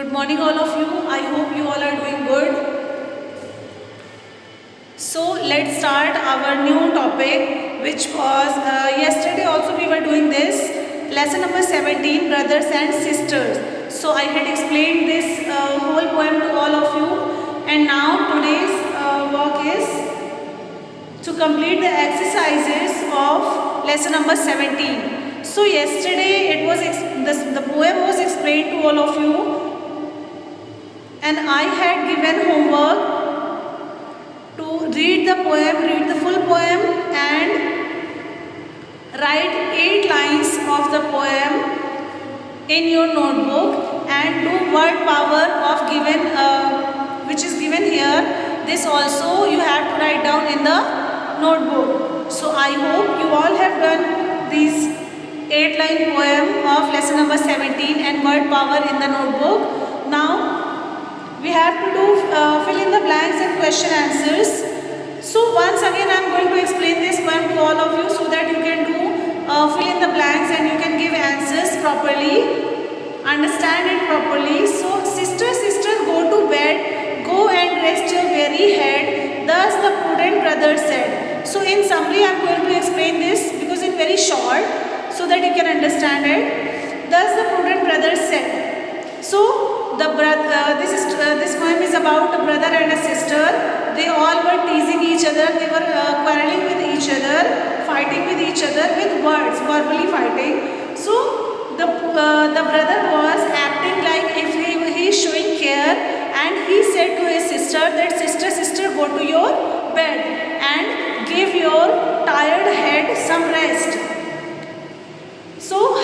Good morning all of you. I hope you all are doing good. So let's start our new topic, which was yesterday also we were doing this. Lesson number 17, brothers and sisters. So I had explained this whole poem to all of you, and now today's work is to complete the exercises of lesson number 17. So yesterday it was the poem was explained to all of you, and I had given homework to read the poem, read the full poem and write 8 lines of the poem in your notebook and do word power of given which is given here. This also you have to write down in the notebook. So I hope you all have done these 8-line poem of lesson number 17 and word power in the notebook. Now we have to do fill in the blanks and question answers. So once again I am going to explain this poem to all of you so that you can do fill in the blanks and you can give answers properly, understand it properly. So sister, go to bed, go and rest your weary head, thus the prudent brother said. So in summary I am going to explain this because it's very short so that you can understand it. Thus the prudent brother said. So this poem is about a brother and a sister. They all were teasing each other. They were quarreling with each other, fighting with each other with words, verbally fighting. So the brother was acting like if he is showing care, and he said to his sister that sister, go to your bed and give your tired head some rest. So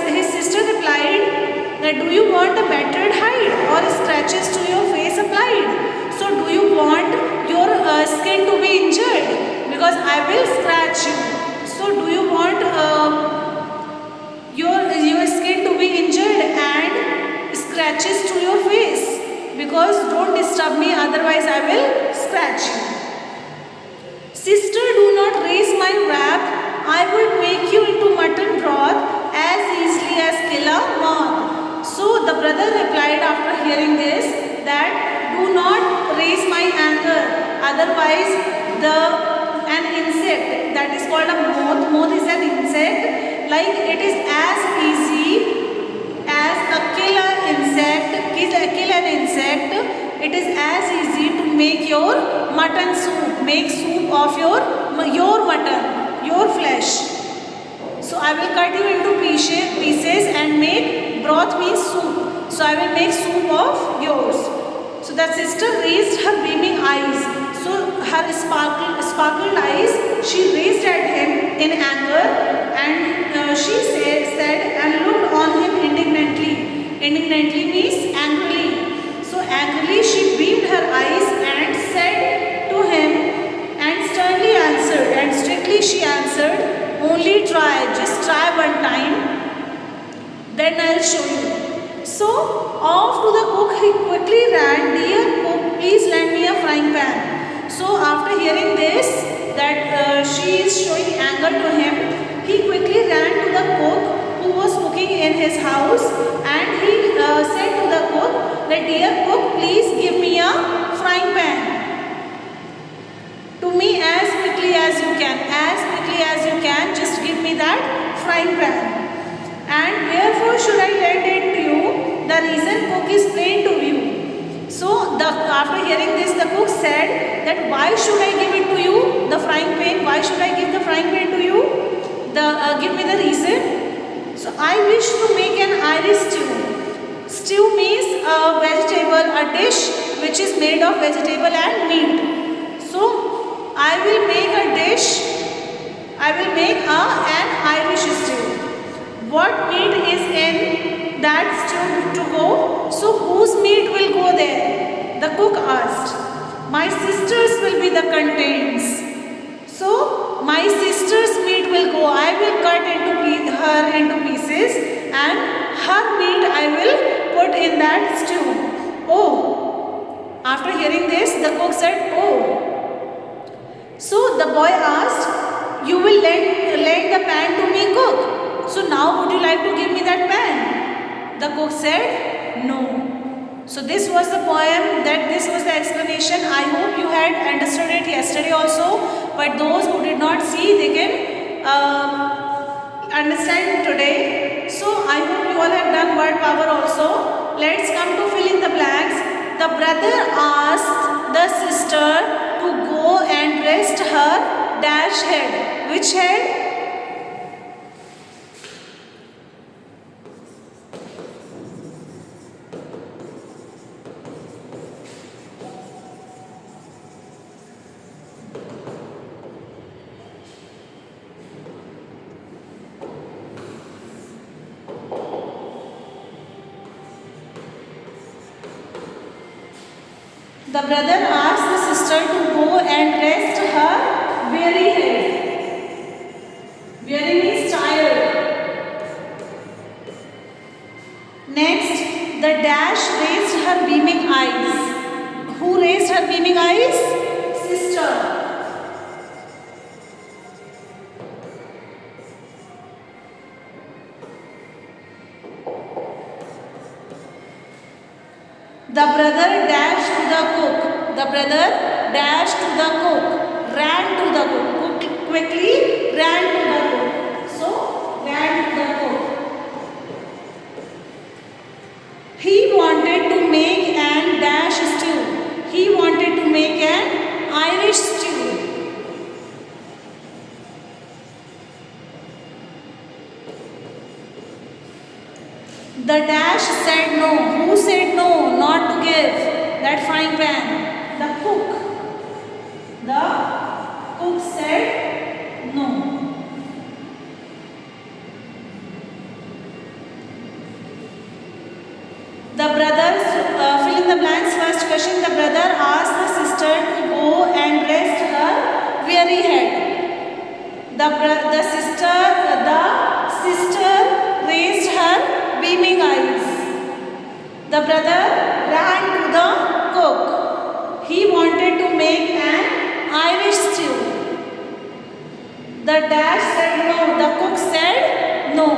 his sister replied that, do you want a battered hide or scratches to your face applied? So do you want your skin to be injured? Because I will scratch you. So do you want your skin to be injured and scratches to your face? Because don't disturb me, otherwise I will scratch you. Sister, do not raise my wrath. I would make you into mutton broth as easily as kill a moth. So the brother replied after hearing this that, do not raise my anger, otherwise an insect that is called a moth is an insect, like it is as easy as kill an insect, it is as easy to make your mutton soup, make soup of your mutton, your flesh. So I will cut you into pieces and make broth means soup. So I will make soup of yours. So the sister raised her beaming eyes. So her sparkled eyes, she raised at him in anger, and she said and looked on him indignantly. Indignantly means angrily. So angrily she beamed her eyes and said to him, and sternly answered, and strictly she answered, only try, just try one time, then I'll show you. So off to the cook he quickly ran. Dear cook, please lend me a frying pan. So after hearing this, that she is showing anger to him, he quickly ran to the cook who was cooking in his house, and he said to the cook that, dear cook, please give me a frying pan. To me as quickly as you can, just give me that frying pan. And wherefore should I lend it to you? The reason cook is plain to you. So after hearing this, the cook said that, why should I give it to you, the frying pan? Why should I give the frying pan to you? Give me the reason. So I wish to make an Irish stew. Stew means a vegetable, a dish which is made of vegetable and meat. So I will make a dish. I will make an Irish stew. What meat is in that stew to go? So whose meat will go there? The cook asked. My sister's will be the contents. So my sister's meat will go. I will cut her into pieces, and her meat I will put in that stew. Oh. After hearing this, the cook said, oh. So the boy asked, you will lend the pan to me, cook. So now would you like to give me that pan? The cook said, no. So this was the poem, this was the explanation. I hope you had understood it yesterday also, but those who did not see, they can understand today. So I hope you all have done word power also. Let's come to fill in the blanks. The brother asked the sister to go and rest her dash head. Which head? The brother asked the sister to go and rest her weary head. Weary means tired. Next, the dash raised her beaming eyes. Who raised her beaming eyes? Sister. The brother dashed to the cook. The brother dashed to the cook. Ran to the cook. Cook quickly ran to the cook. So, ran to the cook. He wanted to make an dash stew. He wanted to make an Irish stew. The dash said no. Who said no? Not to give that frying pan. The cook. The cook said no. The brothers, fill in the blanks. First question, the brother asked the sister to go and rest her weary head. The sister raised her beaming eyes. The brother ran to the cook. He wanted to make an Irish stew. The dash said no. The cook said no.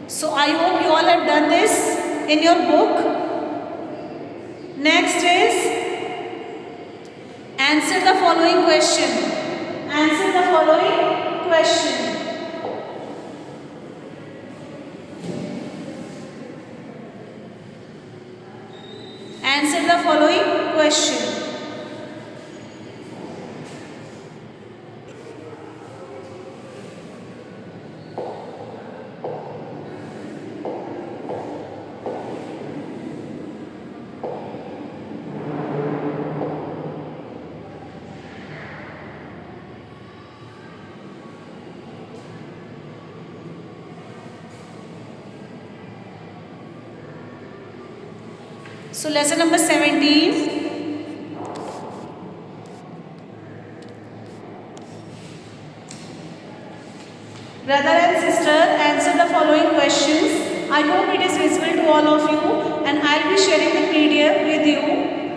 So I hope you all have done this in your book. Next is answer the following question. Answer the following question. Answer the following question. So lesson number 17. Brother and sister, answer the following questions. I hope it is visible to all of you, and I'll be sharing the PDF with you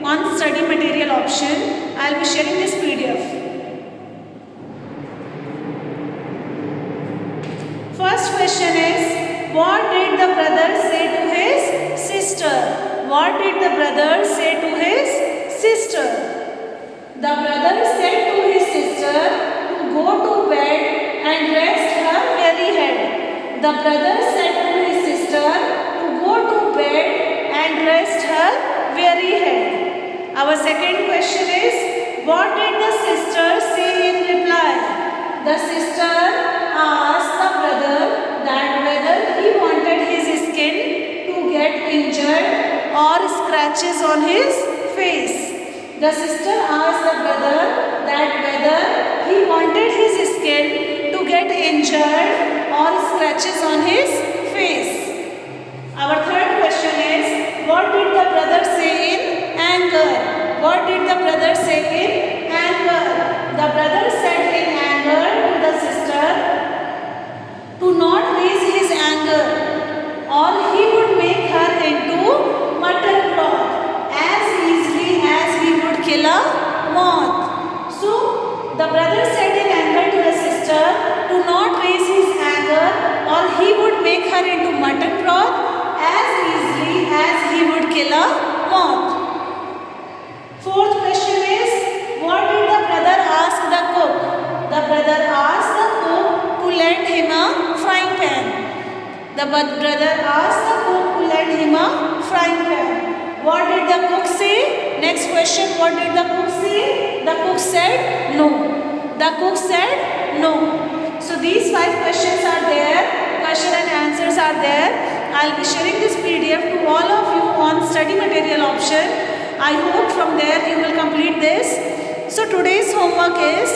on study material option. I'll be sharing this PDF. First question is, what did the brother say to his sister? What did the brother say to his sister? The brother said to his sister to go to bed and rest her weary head. The brother said to his sister to go to bed and rest her weary head. Our second question is, what did the sister say in reply? The sister asked the brother that whether he wanted his skin to get injured or scratches on his face. The sister asked the brother that whether he wanted his skin to get injured or scratches on his face. Our third question is, what did the brother say in anger? What did the brother say in anger? The brother said in anger to the sister to not raise his anger, or he would make her into mutton broth as easily as he would kill a moth. So the brother said in anger to the sister to not raise his anger, or he would make her into mutton broth as easily as kill a moth. Fourth question is, what did the brother ask the cook? The brother asked the cook to lend him a frying pan. The brother asked the cook to lend him a frying pan. What did the cook say? Next question, what did the cook say? The cook said no. The cook said no. So these 5 questions are there. Question and answers are there. I'll be sharing this PDF to all of you on study material option. I hope from there you will complete this. So today's homework is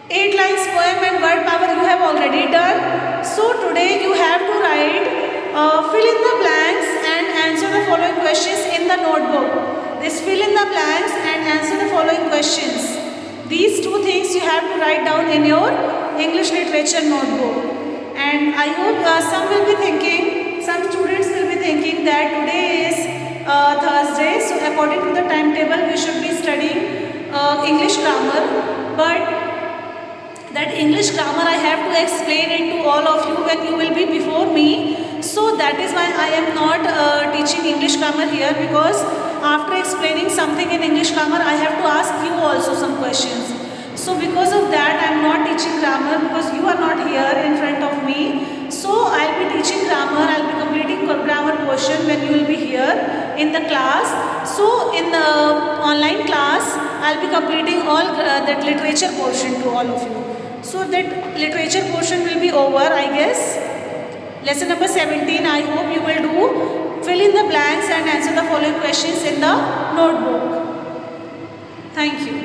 8 lines poem and word power you have already done. So today you have to write, fill in the blanks and answer the following questions in the notebook. This fill in the blanks and answer the following questions. These 2 things you have to write down in your English literature notebook. And I hope some will be thinking, some students will be thinking that today is Thursday. So according to the timetable we should be studying English grammar. But that English grammar I have to explain it to all of you when you will be before me. So that is why I am not teaching English grammar here, because after explaining something in English grammar I have to ask you also some questions. So because of that I am not teaching grammar, because you are not here in front of me. So I will be teaching grammar, I will be completing grammar portion when you will be here in the class. So in the online class I will be completing all that literature portion to all of you. So that literature portion will be over, I guess. Lesson number 17, I hope you will do. Fill in the blanks and answer the following questions in the notebook. Thank you.